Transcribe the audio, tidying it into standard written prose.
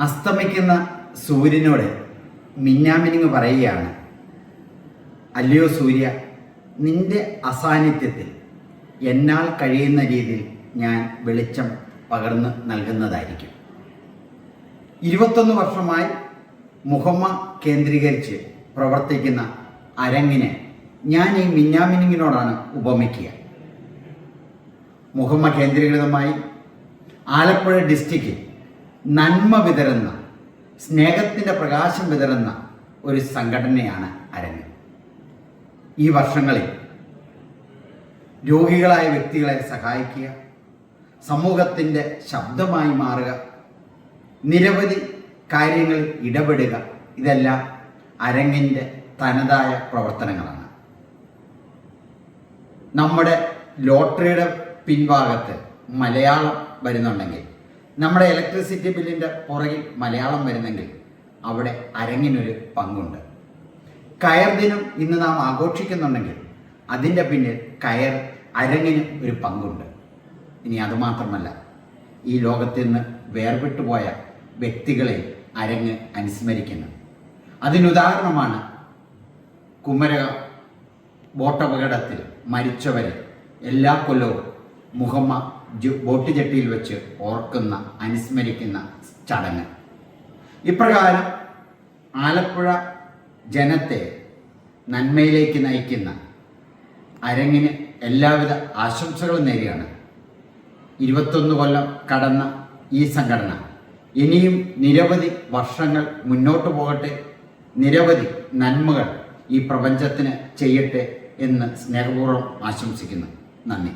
അസ്തമിക്കുന്ന സൂര്യനോട് മിന്നാമിനിങ് പറയുകയാണ്, അല്ലയോ സൂര്യ, നിന്റെ അസാന്നിധ്യത്തിൽ എന്നാൽ കഴിയുന്ന രീതിയിൽ ഞാൻ വെളിച്ചം പകർന്നു നൽകുന്നതായിരിക്കും. 21 വർഷമായി മുഹമ്മ കേന്ദ്രീകരിച്ച് പ്രവർത്തിക്കുന്ന അരങ്ങിനെ ഞാൻ ഈ മിന്നാമിനിങ്ങിനോടാണ് ഉപമിക്കുക. മുഹമ്മ കേന്ദ്രീകൃതമായി ആലപ്പുഴ ഡിസ്ട്രിക്റ്റിൽ നന്മ വിതറുന്ന, സ്നേഹത്തിൻ്റെ പ്രകാശം വിതറുന്ന ഒരു സംഘടനയാണ് അരങ്ങ്. ഈ വർഷങ്ങളിൽ രോഗികളായ വ്യക്തികളെ സഹായിക്കുക, സമൂഹത്തിൻ്റെ ശബ്ദമായി മാറുക, നിരവധി കാര്യങ്ങളിൽ ഇടപെടുക, ഇതെല്ലാം അരങ്ങിൻ്റെ തനതായ പ്രവർത്തനങ്ങളാണ്. നമ്മുടെ ലോട്ടറിയുടെ പിൻഭാഗത്ത് മലയാളം വരുന്നുണ്ടെങ്കിൽ, നമ്മുടെ ഇലക്ട്രിസിറ്റി ബില്ലിൻ്റെ പുറകിൽ മലയാളം വരുന്നെങ്കിൽ അവിടെ അരങ്ങിനൊരു പങ്കുണ്ട്. കയർ ദിനം ഇന്ന് നാം ആഘോഷിക്കുന്നുണ്ടെങ്കിൽ അതിൻ്റെ പിന്നിൽ അരങ്ങിന് ഒരു പങ്കുണ്ട്. ഇനി അതുമാത്രമല്ല, ഈ ലോകത്തിൽ നിന്ന് വേർപെട്ടുപോയ വ്യക്തികളെ അരങ്ങ് അനുസ്മരിക്കുന്നു. അതിനുദാഹരണമാണ് കുമരക ബോട്ടപകടത്തിൽ മരിച്ചവരെ എല്ലാ കൊല്ലവും മുഹമ്മ ബോട്ട് ജെട്ടിയിൽ വെച്ച് ഓർക്കുന്ന, അനുസ്മരിക്കുന്ന ചടങ്ങ്. ഇപ്രകാരം ആലപ്പുഴ ജനത്തെ നന്മയിലേക്ക് നയിക്കുന്ന അരങ്ങിന് എല്ലാവിധ ആശംസകളും നേരുകയാണ്. 21 കൊല്ലം കടന്ന ഈ സംഘടന ഇനിയും നിരവധി വർഷങ്ങൾ മുന്നോട്ട് പോകട്ടെ, നിരവധി നന്മകൾ ഈ പ്രപഞ്ചത്തിന് ചെയ്യട്ടെ എന്ന് സ്നേഹപൂർവ്വം ആശംസിക്കുന്നു. നന്ദി.